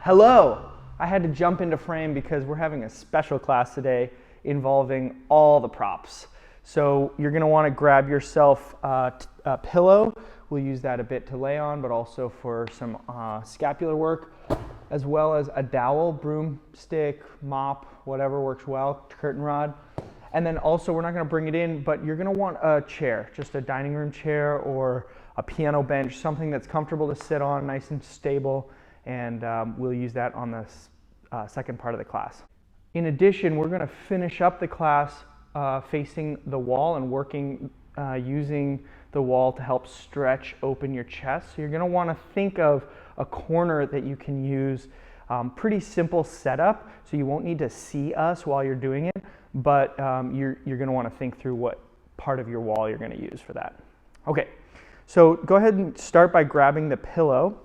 Hello! I had to jump into frame because we're having a special class today involving all the props. So you're going to want to grab yourself a pillow. We'll use that a bit to lay on, but also for some scapular work, as well as a dowel, broomstick, mop, whatever works well, curtain rod. And then also, we're not going to bring it in, but you're going to want a chair, just a dining room chair or a piano bench, something that's comfortable to sit on, nice and stable, and we'll use that on the second part of the class. In addition, we're going to finish up the class facing the wall and working using the wall to help stretch open your chest. So you're going to want to think of a corner that you can use. Pretty simple setup, so you won't need to see us while you're doing it, but you're going to want to think through what part of your wall you're going to use for that. Okay, so go ahead and start by grabbing the pillow,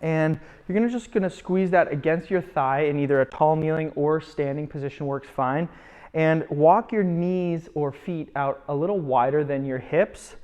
and you're just going to squeeze that against your thigh in either a tall kneeling or standing position works fine, and walk your knees or feet out a little wider than your hips,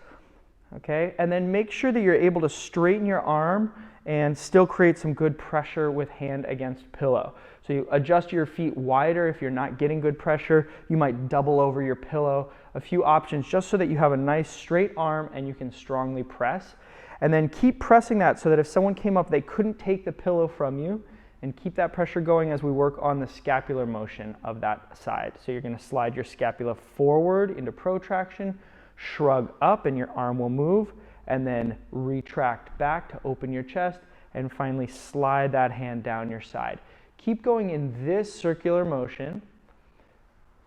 okay? And then make sure that you're able to straighten your arm and still create some good pressure with hand against pillow. So you adjust your feet wider if you're not getting good pressure. You might double over your pillow. A few options just so that you have a nice straight arm and you can strongly press. And then keep pressing that so that if someone came up, they couldn't take the pillow from you, and keep that pressure going as we work on the scapular motion of that side. So you're going to slide your scapula forward into protraction, shrug up and your arm will move, and then retract back to open your chest, and finally slide that hand down your side. Keep going in this circular motion,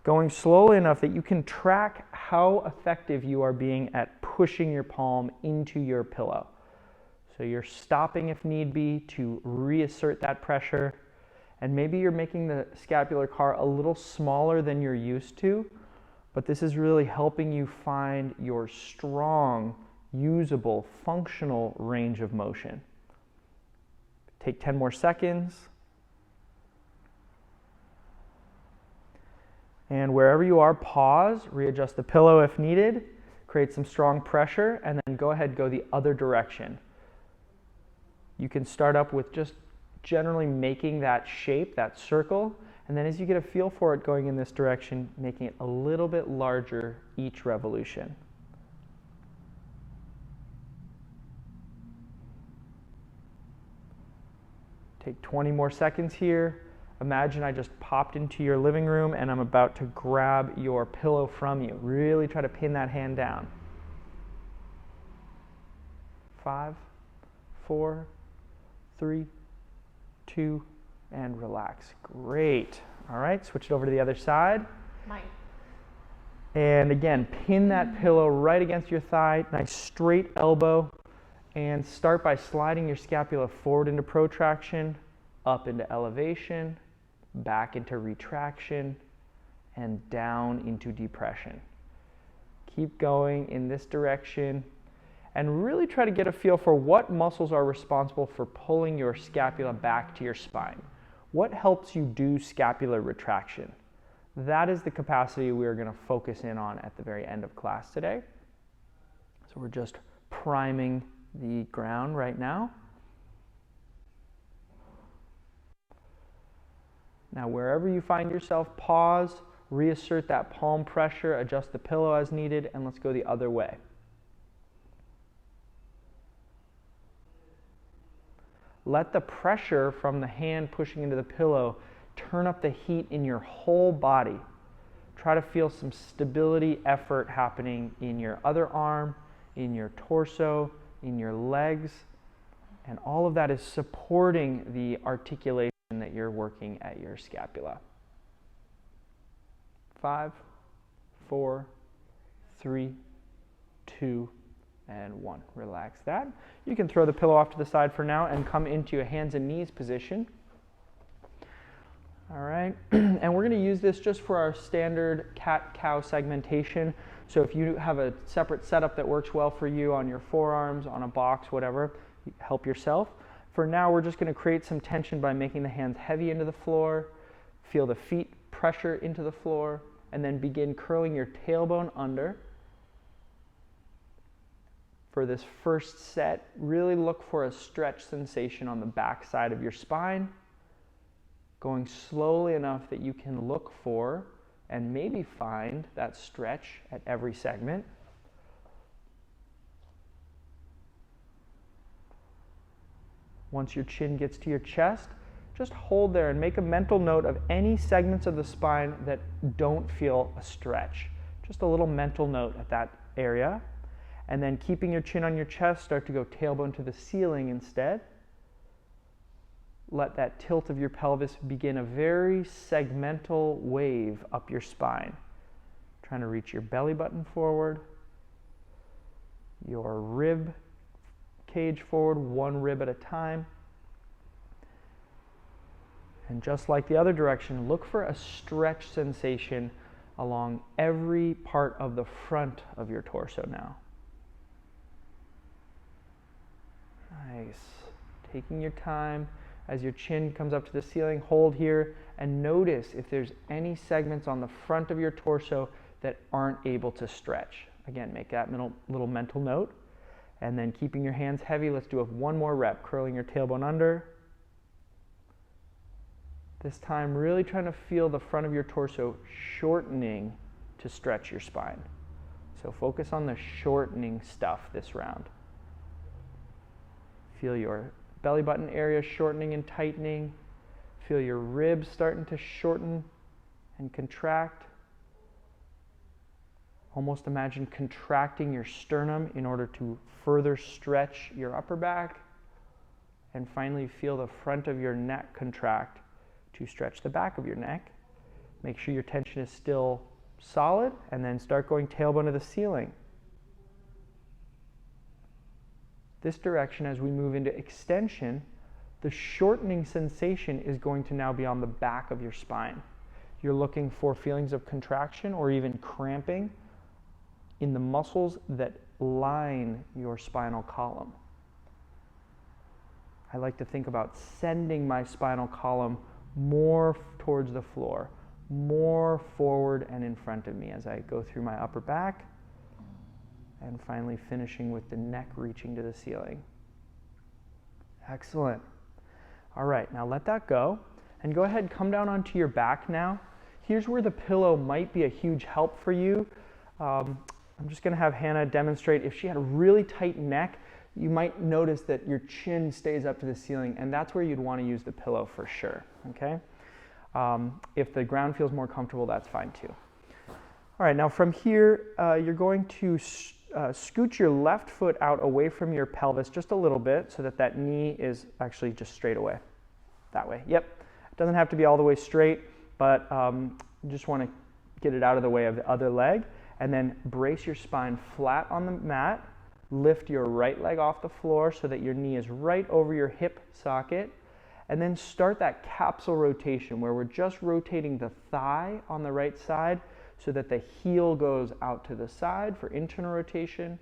going slowly enough that you can track how effective you are being at pushing your palm into your pillow. So you're stopping if need be to reassert that pressure, and maybe you're making the scapular car a little smaller than you're used to, but this is really helping you find your strong, usable, functional range of motion. Take 10 more seconds. And wherever you are, pause, readjust the pillow if needed, create some strong pressure, and then go ahead, go the other direction. You can start up with just generally making that shape, that circle, and then as you get a feel for it going in this direction, making it a little bit larger each revolution. Take 20 more seconds here. Imagine I just popped into your living room and I'm about to grab your pillow from you. Really try to pin that hand down. 5, 4, 3, 2, and relax. Great. All right, switch it over to the other side. Mine. And again, pin that pillow right against your thigh, nice straight elbow, and start by sliding your scapula forward into protraction, up into elevation, back into retraction, and down into depression. Keep going in this direction and really try to get a feel for what muscles are responsible for pulling your scapula back to your spine. What helps you do scapular retraction? That is the capacity we are going to focus in on at the very end of class today. So we're just priming the ground right now. Now, wherever you find yourself, pause, reassert that palm pressure, adjust the pillow as needed, and let's go the other way. Let the pressure from the hand pushing into the pillow turn up the heat in your whole body. Try to feel some stability, effort happening in your other arm, in your torso, in your legs, and all of that is supporting the articulation that you're working at your scapula. 5, 4, 3, 2, and 1. Relax that. You can throw the pillow off to the side for now and come into a hands and knees position. All right, and we're going to use this just for our standard cat-cow segmentation. So if you have a separate setup that works well for you on your forearms, on a box, whatever, help yourself. For now, we're just going to create some tension by making the hands heavy into the floor, feel the feet pressure into the floor, and then begin curling your tailbone under. For this first set, really look for a stretch sensation on the back side of your spine, going slowly enough that you can look for and maybe find that stretch at every segment. Once your chin gets to your chest, just hold there and make a mental note of any segments of the spine that don't feel a stretch. Just a little mental note at that area. And then keeping your chin on your chest, start to go tailbone to the ceiling instead. Let that tilt of your pelvis begin a very segmental wave up your spine. Trying to reach your belly button forward, your rib cage forward, one rib at a time. And just like the other direction, look for a stretch sensation along every part of the front of your torso now. Nice. Taking your time as your chin comes up to the ceiling, hold here and notice if there's any segments on the front of your torso that aren't able to stretch. Again, make that little mental note. And then keeping your hands heavy, let's do one more rep, curling your tailbone under. This time, really trying to feel the front of your torso shortening to stretch your spine. So focus on the shortening stuff this round. Feel your belly button area shortening and tightening. Feel your ribs starting to shorten and contract. Almost imagine contracting your sternum in order to further stretch your upper back. And finally, feel the front of your neck contract to stretch the back of your neck. Make sure your tension is still solid, and then start going tailbone to the ceiling. This direction, as we move into extension, the shortening sensation is going to now be on the back of your spine. You're looking for feelings of contraction or even cramping in the muscles that line your spinal column. I like to think about sending my spinal column more towards the floor, more forward and in front of me as I go through my upper back, and finally finishing with the neck reaching to the ceiling. Excellent. All right, now let that go, and go ahead and come down onto your back now. Here's where the pillow might be a huge help for you. I'm just going to have Hannah demonstrate. If she had a really tight neck, you might notice that your chin stays up to the ceiling, and that's where you'd want to use the pillow for sure, okay? If the ground feels more comfortable, that's fine too. All right, now from here, you're going to scoot your left foot out away from your pelvis just a little bit so that that knee is actually just straight away. That way, yep. It doesn't have to be all the way straight, but you just want to get it out of the way of the other leg, and then brace your spine flat on the mat. Lift your right leg off the floor so that your knee is right over your hip socket, and then start that capsule rotation where we're just rotating the thigh on the right side so that the heel goes out to the side for internal rotation,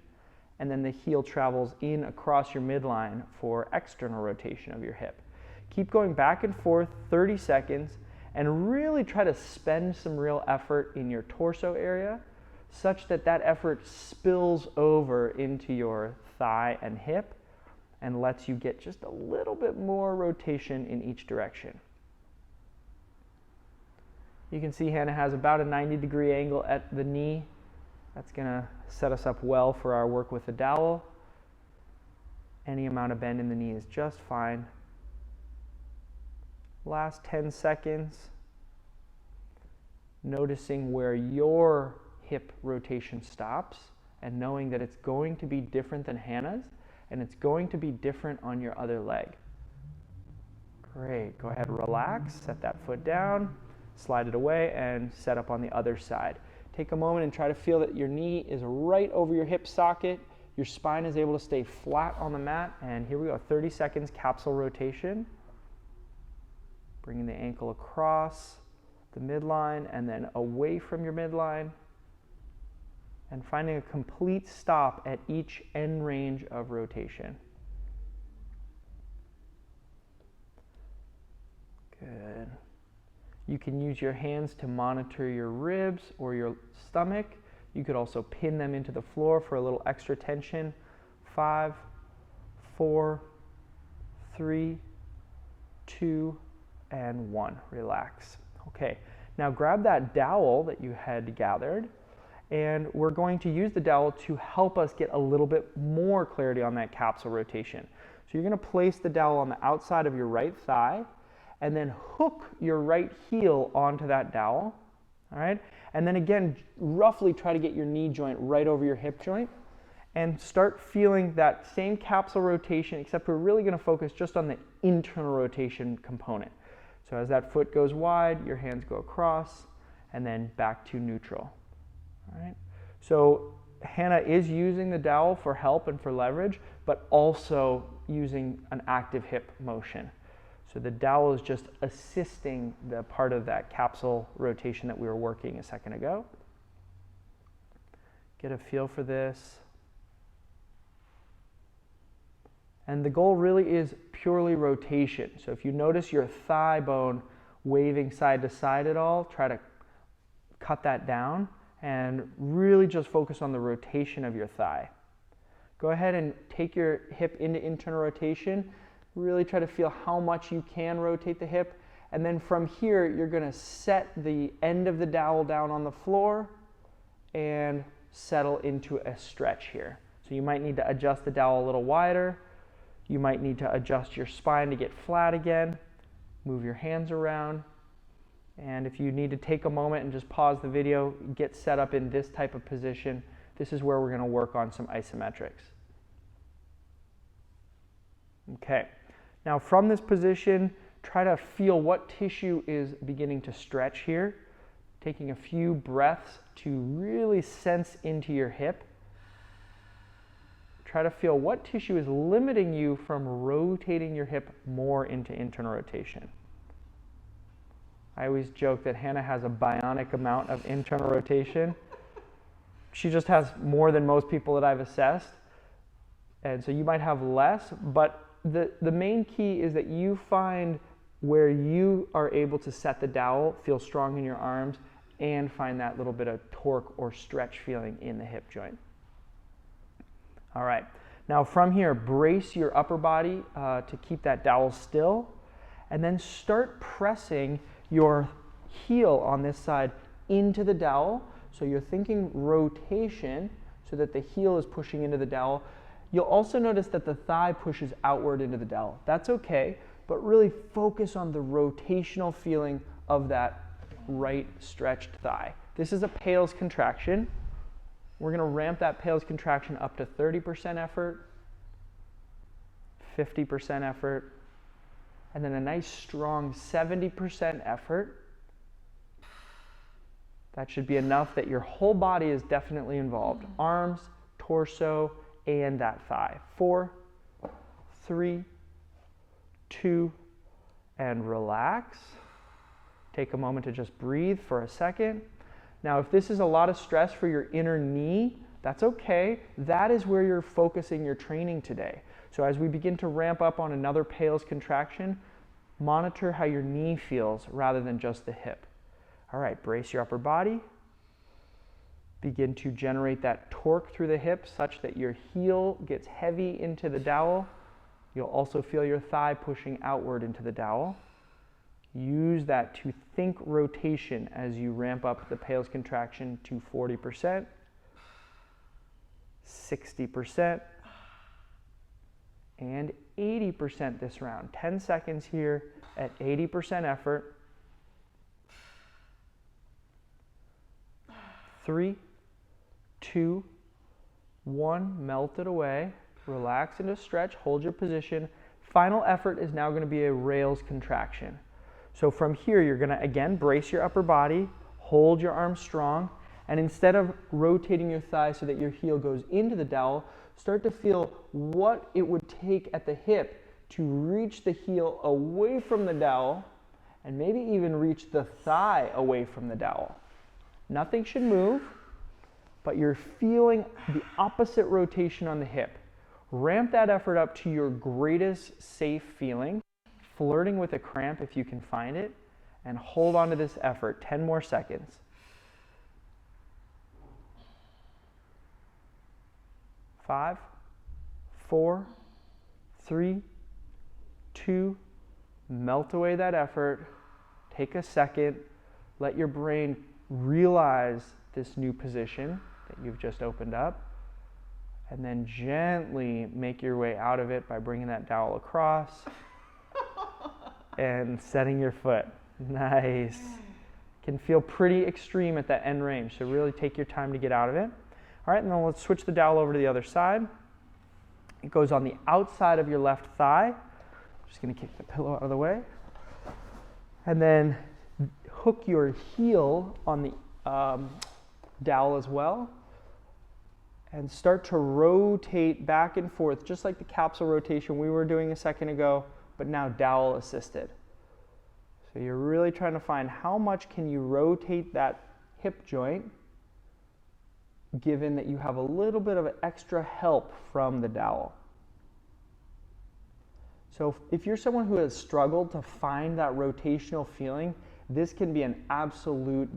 and then the heel travels in across your midline for external rotation of your hip. Keep going back and forth 30 seconds and really try to spend some real effort in your torso area such that that effort spills over into your thigh and hip and lets you get just a little bit more rotation in each direction. You can see Hannah has about a 90-degree angle at the knee. That's going to set us up well for our work with the dowel. Any amount of bend in the knee is just fine. Last 10 seconds. Noticing where your hip rotation stops and knowing that it's going to be different than Hannah's and it's going to be different on your other leg. Great. Go ahead, relax, set that foot down, slide it away, and set up on the other side. Take a moment and try to feel that your knee is right over your hip socket. Your spine is able to stay flat on the mat. And here we go, 30 seconds capsule rotation. Bringing the ankle across the midline and then away from your midline. And finding a complete stop at each end range of rotation. Good. You can use your hands to monitor your ribs or your stomach. You could also pin them into the floor for a little extra tension. 5, 4, 3, 2, and 1. Relax. Okay, now grab that dowel that you had gathered, and we're going to use the dowel to help us get a little bit more clarity on that capsule rotation. So you're going to place the dowel on the outside of your right thigh, and then hook your right heel onto that dowel. All right, and then again, roughly try to get your knee joint right over your hip joint, and start feeling that same capsule rotation, except we're really going to focus just on the internal rotation component. So as that foot goes wide, your hands go across, and then back to neutral. All right. So Hannah is using the dowel for help and for leverage, but also using an active hip motion. So the dowel is just assisting the part of that capsule rotation that we were working a second ago. Get a feel for this. And the goal really is purely rotation. So if you notice your thigh bone waving side to side at all, try to cut that down and really just focus on the rotation of your thigh. Go ahead and take your hip into internal rotation. Really try to feel how much you can rotate the hip. And then from here, you're going to set the end of the dowel down on the floor and settle into a stretch here. So you might need to adjust the dowel a little wider. You might need to adjust your spine to get flat again. Move your hands around. And if you need to take a moment and just pause the video, get set up in this type of position. This is where we're going to work on some isometrics. Okay. Now from this position, try to feel what tissue is beginning to stretch here. Taking a few breaths to really sense into your hip. Try to feel what tissue is limiting you from rotating your hip more into internal rotation. I always joke that Hannah has a bionic amount of internal rotation. She just has more than most people that I've assessed. And so you might have less, but the main key is that you find where you are able to set the dowel, feel strong in your arms, and find that little bit of torque or stretch feeling in the hip joint. All right, now from here, brace your upper body to keep that dowel still, and then start pressing your heel on this side into the dowel. So you're thinking rotation so that the heel is pushing into the dowel. You'll also notice that the thigh pushes outward into the dowel. That's okay, but really focus on the rotational feeling of that right stretched thigh. This is a Pale's contraction. We're going to ramp that Pale's contraction up to 30% effort, 50% effort, and then a nice strong 70% effort. That should be enough that your whole body is definitely involved. Arms, torso, and that thigh. 4, 3, 2, and relax. Take a moment to just breathe for a second. Now, if this is a lot of stress for your inner knee, that's okay. That is where you're focusing your training today. So as we begin to ramp up on another Pale's contraction, monitor how your knee feels rather than just the hip. All right, brace your upper body. Begin to generate that torque through the hip such that your heel gets heavy into the dowel. You'll also feel your thigh pushing outward into the dowel. Use that to think rotation as you ramp up the Pale's contraction to 40%, 60%, and 80% this round. 10 seconds here at 80% effort. 3, 2, 1, melt it away. Relax into stretch, hold your position. Final effort is now going to be a rails contraction. So from here, you're going to, again, brace your upper body, hold your arms strong, and instead of rotating your thigh so that your heel goes into the dowel, start to feel what it would take at the hip to reach the heel away from the dowel and maybe even reach the thigh away from the dowel. Nothing should move, but you're feeling the opposite rotation on the hip. Ramp that effort up to your greatest safe feeling, flirting with a cramp if you can find it, and hold on to this effort. 10 more seconds. 5, 4, 3, 2, melt away that effort. Take a second, let your brain realize this new position that you've just opened up, and then gently make your way out of it by bringing that dowel across and setting your foot. Nice. Can feel pretty extreme at that end range, so really take your time to get out of it. All right, and then let's switch the dowel over to the other side. It goes on the outside of your left thigh. I'm just going to kick the pillow out of the way. And then hook your heel on the dowel as well. And start to rotate back and forth, just like the capsule rotation we were doing a second ago, but now dowel assisted. So you're really trying to find how much can you rotate that hip joint, given that you have a little bit of extra help from the dowel. So if you're someone who has struggled to find that rotational feeling, this can be an absolute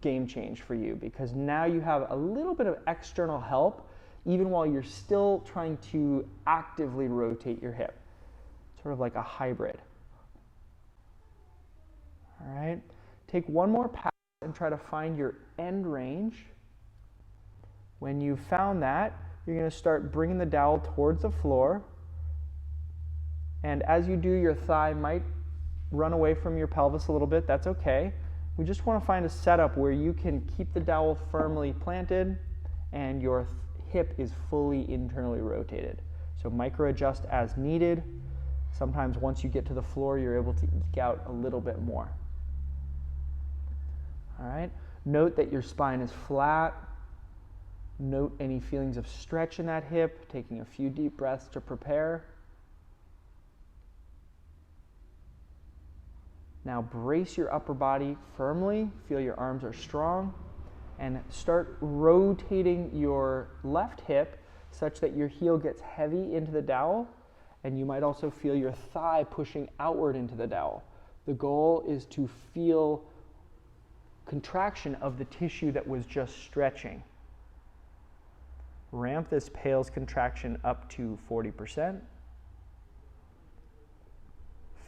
game change for you, because now you have a little bit of external help even while you're still trying to actively rotate your hip. Sort of like a hybrid. All right, take one more pass and try to find your end range. When you've found that, you're going to start bringing the dowel towards the floor. And as you do, your thigh might run away from your pelvis a little bit. That's okay. We just want to find a setup where you can keep the dowel firmly planted and your hip is fully internally rotated. So micro adjust as needed. Sometimes once you get to the floor, you're able to eke out a little bit more. All right. Note that your spine is flat. Note any feelings of stretch in that hip, taking a few deep breaths to prepare. Now brace your upper body firmly, feel your arms are strong, and start rotating your left hip such that your heel gets heavy into the dowel, and you might also feel your thigh pushing outward into the dowel. The goal is to feel contraction of the tissue that was just stretching. Ramp this pales contraction up to 40%,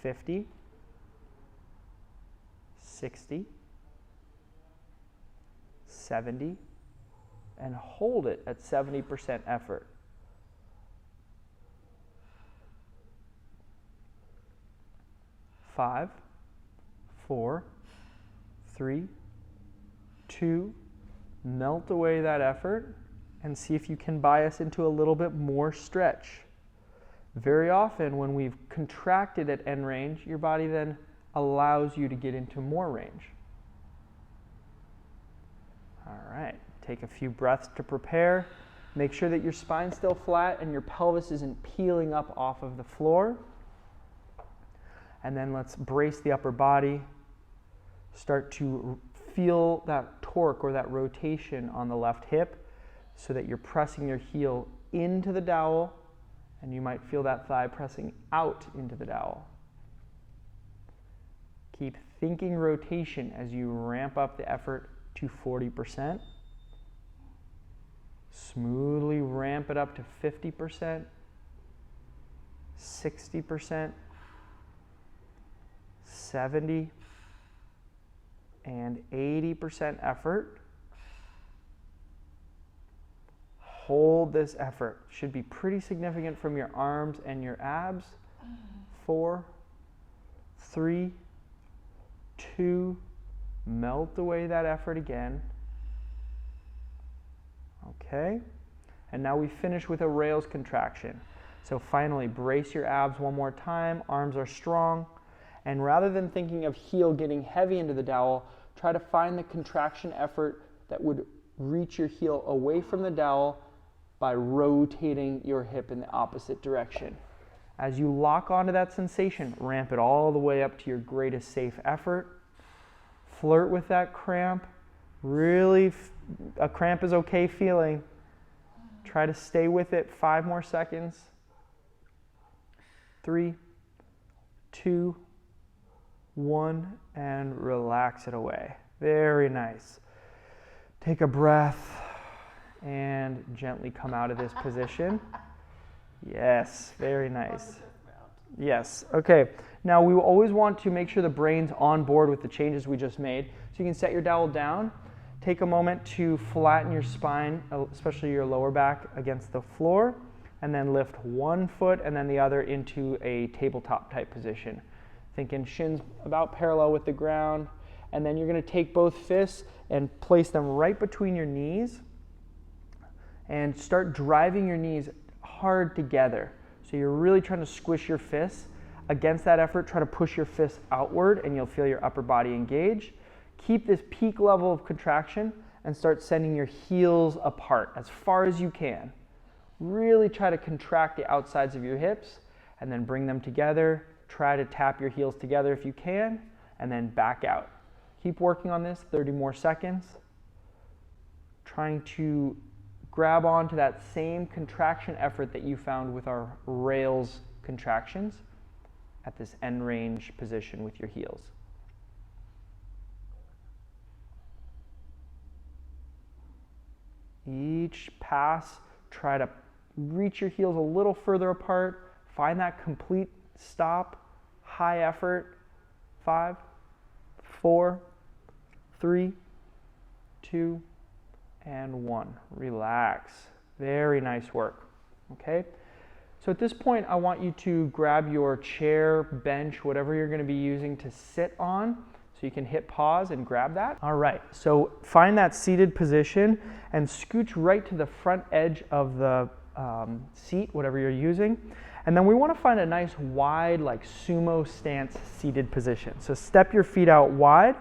50, 60, 70, and hold it at 70% effort. Five, 4, 3, 2, melt away that effort and see if you can bias into a little bit more stretch. Very often when we've contracted at end range, your body then allows you to get into more range. All right, take a few breaths to prepare. Make sure that your spine's still flat and your pelvis isn't peeling up off of the floor. And then let's brace the upper body. Start to feel that torque or that rotation on the left hip so that you're pressing your heel into the dowel, and you might feel that thigh pressing out into the dowel. Keep thinking rotation as you ramp up the effort to 40%. Smoothly ramp it up to 50%, 60%, 70%, and 80% effort. Hold this effort. Should be pretty significant from your arms and your abs. 4, 3, 2, melt away that effort again. Okay, and now we finish with a rails contraction. So finally, brace your abs one more time, arms are strong, and rather than thinking of heel getting heavy into the dowel, try to find the contraction effort that would reach your heel away from the dowel by rotating your hip in the opposite direction. As you lock onto that sensation, ramp it all the way up to your greatest safe effort. Flirt with that cramp. Really, a cramp is okay feeling. Try to stay with it 5 more seconds. 3, 2, 1, and relax it away. Very nice. Take a breath and gently come out of this position. Yes, very nice. Yes, okay. Now we will always want to make sure the brain's on board with the changes we just made. So you can set your dowel down, take a moment to flatten your spine, especially your lower back, against the floor, and then lift one foot and then the other into a tabletop type position. Thinking shins about parallel with the ground, and then you're going to take both fists and place them right between your knees and start driving your knees hard together. So you're really trying to squish your fists. Against that effort, try to push your fists outward and you'll feel your upper body engage. Keep this peak level of contraction and start sending your heels apart as far as you can. Really try to contract the outsides of your hips and then bring them together. Try to tap your heels together if you can, and then back out. Keep working on this, 30 more seconds. Trying to grab onto that same contraction effort that you found with our rails contractions at this end range position with your heels. Each pass, try to reach your heels a little further apart. Find that complete stop, high effort. 5, 4, 3, 2, and 1. Relax. Very nice work. Okay? So at this point, I want you to grab your chair, bench, whatever you're going to be using to sit on. So you can hit pause and grab that. All right, so find that seated position and scooch right to the front edge of the seat, whatever you're using. And then we want to find a nice wide, like sumo stance seated position. So step your feet out wide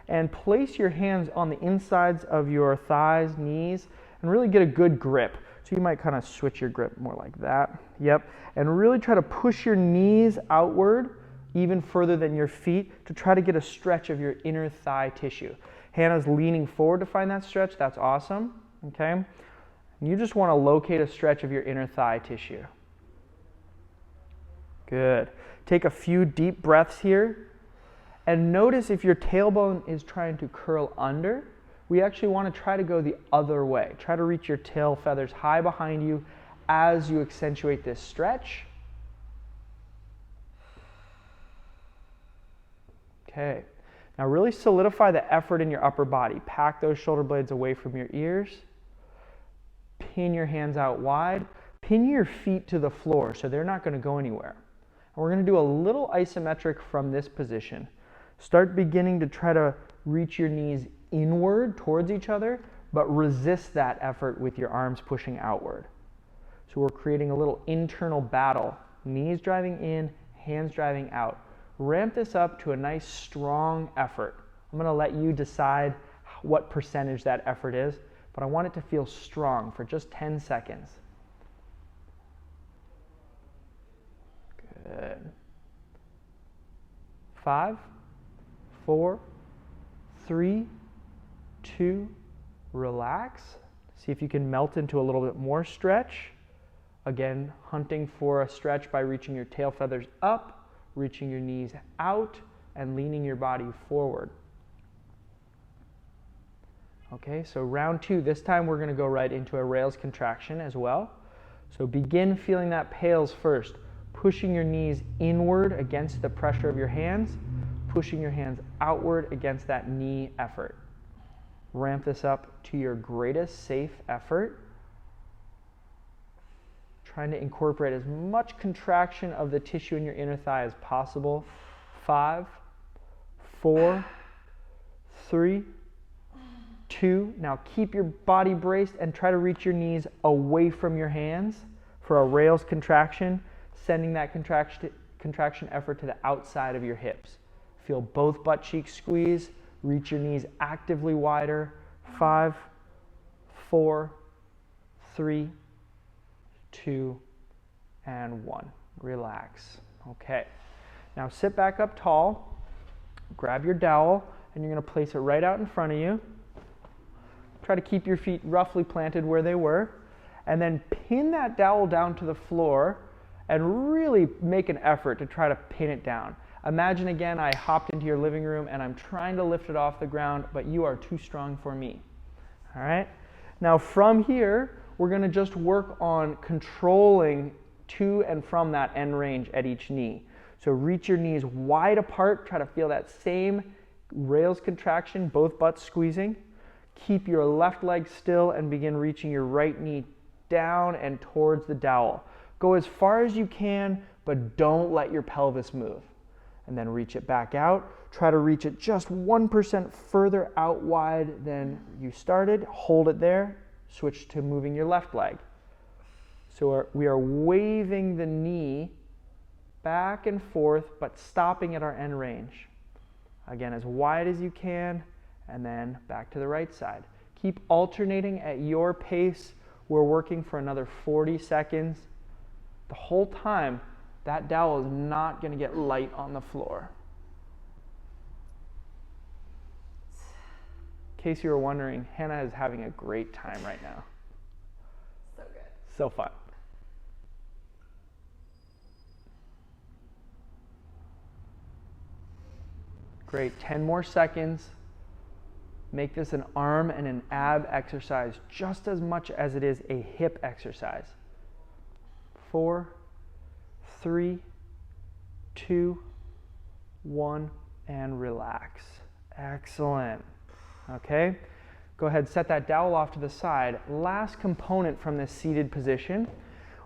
and place your hands on the insides of your thighs, knees, and really get a good grip. So you might kind of switch your grip more like that. Yep, and really try to push your knees outward even further than your feet to try to get a stretch of your inner thigh tissue. Hannah's leaning forward to find that stretch. That's awesome, okay? And you just want to locate a stretch of your inner thigh tissue. Good. Take a few deep breaths here. And notice if your tailbone is trying to curl under, we actually want to try to go the other way. Try to reach your tail feathers high behind you as you accentuate this stretch. Okay, now really solidify the effort in your upper body. Pack those shoulder blades away from your ears. Pin your hands out wide. Pin your feet to the floor so they're not going to go anywhere. And we're going to do a little isometric from this position. Start beginning to try to reach your knees inward towards each other, but resist that effort with your arms pushing outward. So we're creating a little internal battle. Knees driving in, hands driving out. Ramp this up to a nice strong effort. I'm going to let you decide what percentage that effort is, but I want it to feel strong for just 10 seconds. Good. 5, 4, 3, 2, relax. See if you can melt into a little bit more stretch. Again, hunting for a stretch by reaching your tail feathers up, reaching your knees out, and leaning your body forward. Okay, so round 2, this time we're going to go right into a rails contraction as well. So begin feeling that pales first, pushing your knees inward against the pressure of your hands, pushing your hands outward against that knee effort. Ramp this up to your greatest safe effort. Trying to incorporate as much contraction of the tissue in your inner thigh as possible. 5, 4, 3, 2. Now keep your body braced and try to reach your knees away from your hands for a rails contraction, sending that contraction effort to the outside of your hips. Feel both butt cheeks squeeze. Reach your knees actively wider. 5, 4, 3, 2, and 1. Relax. Okay. Now sit back up tall. Grab your dowel, and you're going to place it right out in front of you. Try to keep your feet roughly planted where they were. And then pin that dowel down to the floor and really make an effort to try to pin it down. Imagine again I hopped into your living room and I'm trying to lift it off the ground, but you are too strong for me. All right? Now from here, we're going to just work on controlling to and from that end range at each knee. So reach your knees wide apart, try to feel that same rails contraction, both butts squeezing. Keep your left leg still and begin reaching your right knee down and towards the dowel. Go as far as you can, but don't let your pelvis move. And then reach it back out. Try to reach it just 1% further out wide than you started. Hold it there. Switch to moving your left leg. So we are waving the knee back and forth, but stopping at our end range. Again, as wide as you can, and then back to the right side. Keep alternating at your pace. We're working for another 40 seconds. The whole time, that dowel is not going to get light on the floor. In case you were wondering, Hannah is having a great time right now. So good. So fun. Great, 10 more seconds. Make this an arm and an ab exercise just as much as it is a hip exercise. 4, 3, 2, 1, and relax. Excellent. Okay, go ahead, set that dowel off to the side. Last component from this seated position.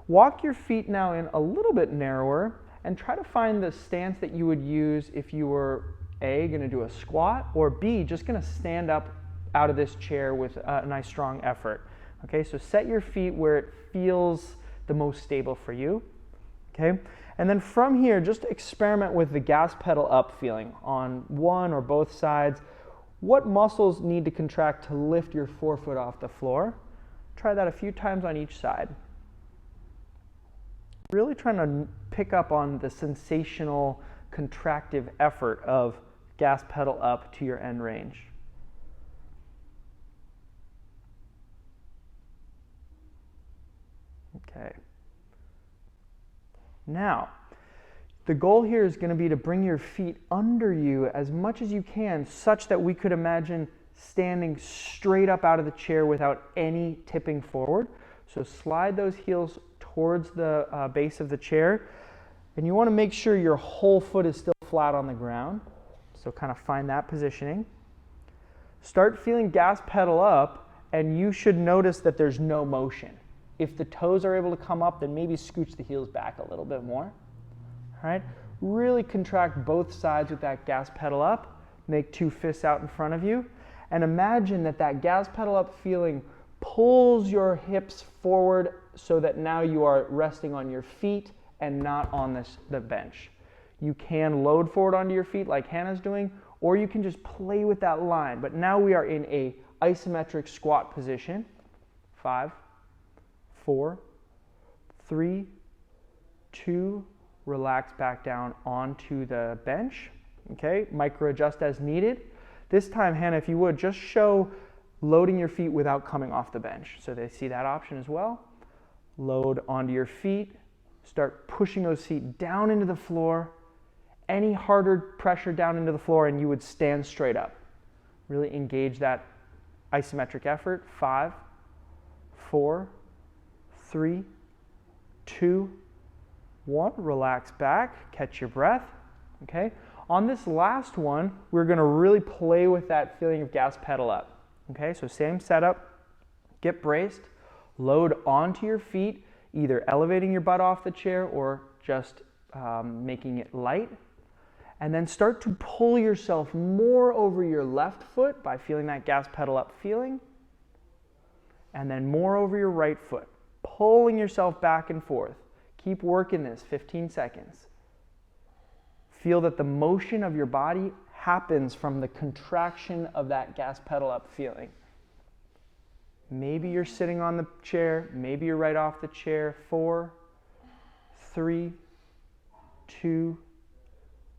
Walk your feet now in a little bit narrower and try to find the stance that you would use if you were A, going to do a squat, or B, just going to stand up out of this chair with a nice strong effort. Okay, so set your feet where it feels the most stable for you. Okay, and then from here, just experiment with the gas pedal up feeling on one or both sides. What muscles need to contract to lift your forefoot off the floor? Try that a few times on each side. Really trying to pick up on the sensational contractive effort of gas pedal up to your end range. Okay. Now, the goal here is going to be to bring your feet under you as much as you can, such that we could imagine standing straight up out of the chair without any tipping forward. So slide those heels towards the base of the chair, and you want to make sure your whole foot is still flat on the ground. So kind of find that positioning. Start feeling gas pedal up, and you should notice that there's no motion. If the toes are able to come up, then maybe scooch the heels back a little bit more. All right? Really contract both sides with that gas pedal up. Make two fists out in front of you. And imagine that that gas pedal up feeling pulls your hips forward so that now you are resting on your feet and not on the bench. You can load forward onto your feet like Hannah's doing, or you can just play with that line. But now we are in a isometric squat position. 5, 4, 3, 2, relax back down onto the bench. Okay, micro adjust as needed. This time, Hannah, if you would, just show loading your feet without coming off the bench. So they see that option as well. Load onto your feet. Start pushing those feet down into the floor. Any harder pressure down into the floor and you would stand straight up. Really engage that isometric effort. 5, 4, 3, 2, 1. Relax back. Catch your breath. Okay. On this last one, we're going to really play with that feeling of gas pedal up. Okay, so same setup, get braced, load onto your feet, either elevating your butt off the chair or just making it light. And then start to pull yourself more over your left foot by feeling that gas pedal up feeling. And then more over your right foot, pulling yourself back and forth. Keep working this, 15 seconds. Feel that the motion of your body happens from the contraction of that gas pedal up feeling. Maybe you're sitting on the chair, maybe you're right off the chair. 4, 3, 2,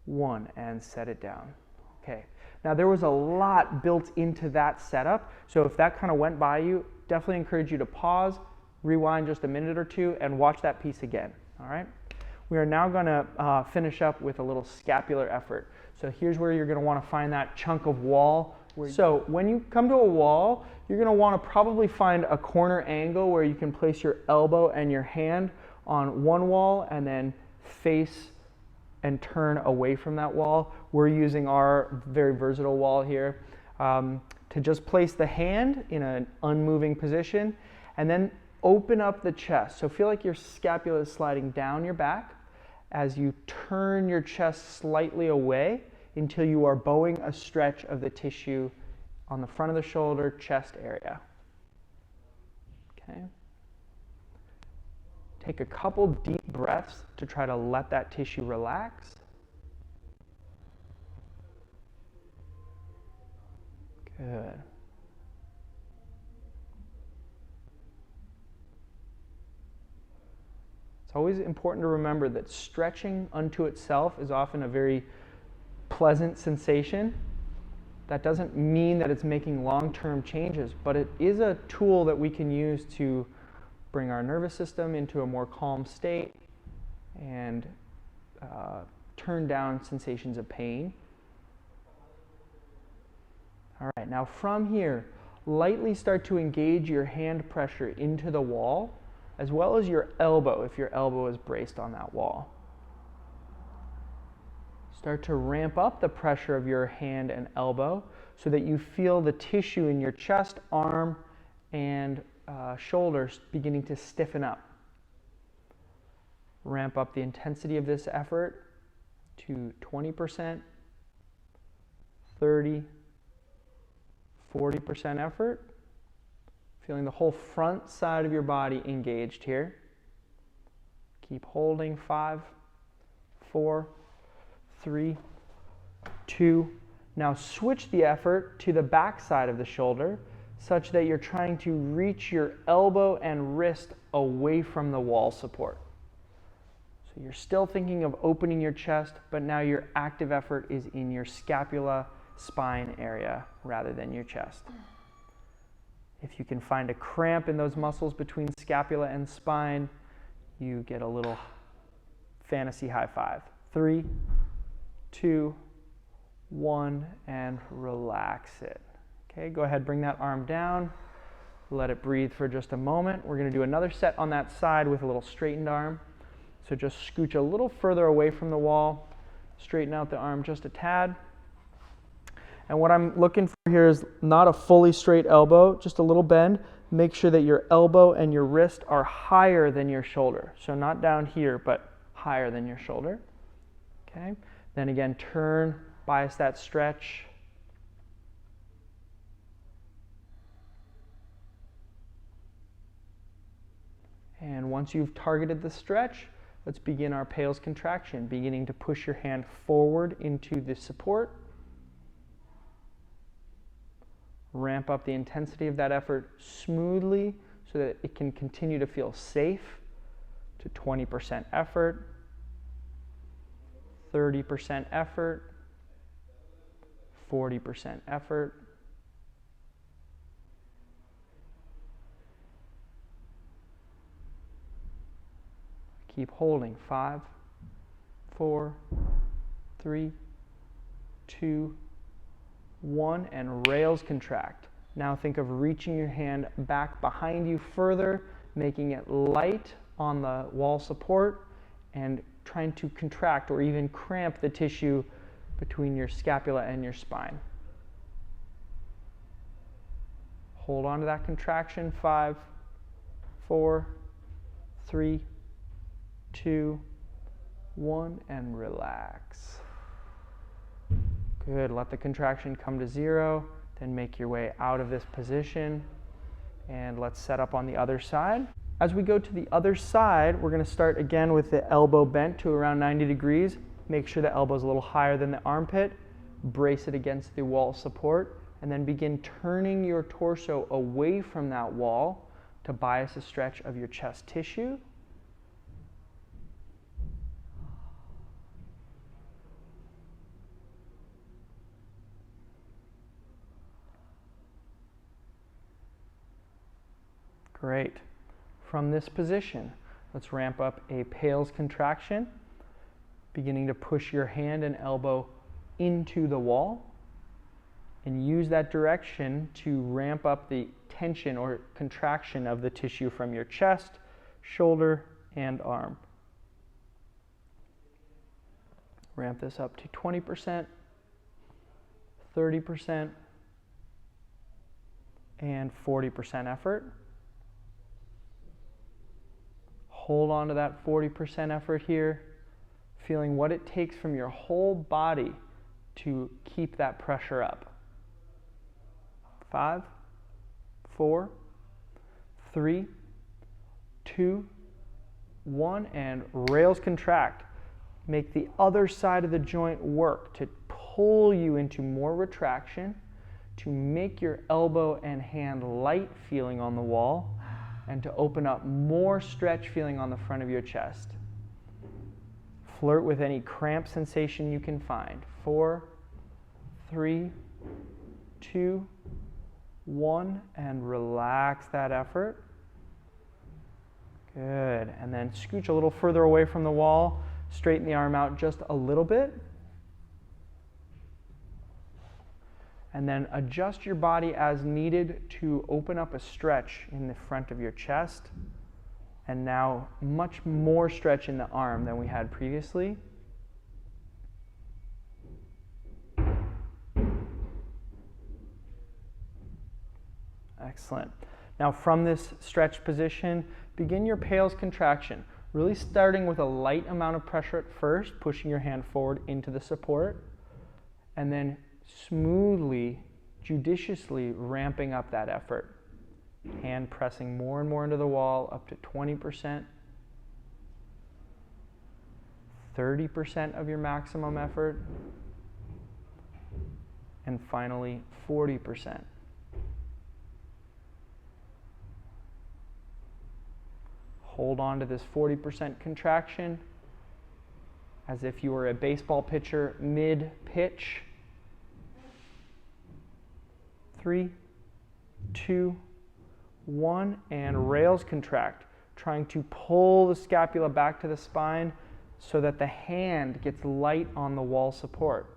1, and set it down. Okay, now there was a lot built into that setup, so if that kind of went by you, definitely encourage you to pause, rewind just a minute or two, and watch that piece again, all right? We are now going to finish up with a little scapular effort. So here's where you're going to want to find that chunk of wall. So when you come to a wall, you're going to want to probably find a corner angle where you can place your elbow and your hand on one wall and then face and turn away from that wall. We're using our very versatile wall here to just place the hand in an unmoving position and then open up the chest. So feel like your scapula is sliding down your back as you turn your chest slightly away until you are bowing a stretch of the tissue on the front of the shoulder, chest area. Okay. Take a couple deep breaths to try to let that tissue relax. Good. It's always important to remember that stretching unto itself is often a very pleasant sensation. That doesn't mean that it's making long-term changes, but it is a tool that we can use to bring our nervous system into a more calm state and turn down sensations of pain. All right, now from here, lightly start to engage your hand pressure into the wall, as well as your elbow, if your elbow is braced on that wall. Start to ramp up the pressure of your hand and elbow so that you feel the tissue in your chest, arm, and shoulders beginning to stiffen up. Ramp up the intensity of this effort to 20%, 30%, 40% effort. Feeling the whole front side of your body engaged here. Keep holding. 5, 4, 3, 2. Now switch the effort to the back side of the shoulder such that you're trying to reach your elbow and wrist away from the wall support. So you're still thinking of opening your chest, but now your active effort is in your scapula, spine area rather than your chest. If you can find a cramp in those muscles between scapula and spine, you get a little fantasy high five. 3, 2, 1, and relax it. Okay, go ahead, bring that arm down. Let it breathe for just a moment. We're going to do another set on that side with a little straightened arm. So just scooch a little further away from the wall. Straighten out the arm just a tad. And what I'm looking for here is not a fully straight elbow, just a little bend. Make sure that your elbow and your wrist are higher than your shoulder. So not down here, but higher than your shoulder. Okay. Then again, turn, bias that stretch. And once you've targeted the stretch, let's begin our Pale's contraction, beginning to push your hand forward into the support. Ramp up the intensity of that effort smoothly so that it can continue to feel safe to 20% effort, 30% effort, 40% effort. Keep holding. 5, 4, 3, 2, 1, and rails contract. Now think of reaching your hand back behind you further, making it light on the wall support, and trying to contract or even cramp the tissue between your scapula and your spine. Hold on to that contraction. 5, 4, 3, 2, 1, and relax. Good. Let the contraction come to 0, then make your way out of this position. And let's set up on the other side. As we go to the other side, we're going to start again with the elbow bent to around 90 degrees. Make sure the elbow is a little higher than the armpit. Brace it against the wall support, and then begin turning your torso away from that wall to bias a stretch of your chest tissue. Great. From this position, let's ramp up a Pale's contraction, beginning to push your hand and elbow into the wall, and use that direction to ramp up the tension or contraction of the tissue from your chest, shoulder, hand, arm. Ramp this up to 20%, 30%, and 40% effort. Hold on to that 40% effort here, feeling what it takes from your whole body to keep that pressure up. 5, 4, 3, 2, 1, and rails contract. Make the other side of the joint work to pull you into more retraction, to make your elbow and hand light feeling on the wall, and to open up more stretch feeling on the front of your chest. Flirt with any cramp sensation you can find. 4, 3, 2, 1, and relax that effort. Good. And then scooch a little further away from the wall. Straighten the arm out just a little bit. And then adjust your body as needed to open up a stretch in the front of your chest. And now much more stretch in the arm than we had previously. Excellent. Now from this stretch position, begin your pales contraction. Really starting with a light amount of pressure at first, pushing your hand forward into the support, and then smoothly, judiciously ramping up that effort. Hand pressing more and more into the wall, up to 20%, 30% of your maximum effort, and finally 40%. Hold on to this 40% contraction as if you were a baseball pitcher mid-pitch. 3, 2, 1, and rails contract, trying to pull the scapula back to the spine so that the hand gets light on the wall support.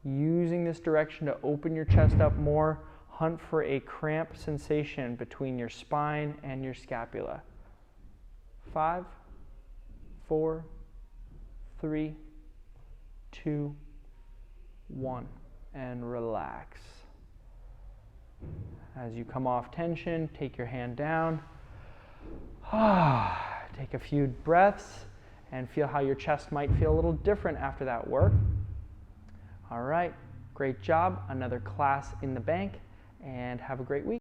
Using this direction to open your chest up more, hunt for a cramp sensation between your spine and your scapula. 5, 4, 3, 2, 1, and relax. As you come off tension, take your hand down. Take a few breaths and feel how your chest might feel a little different after that work. All right, great job. Another class in the bank, and have a great week.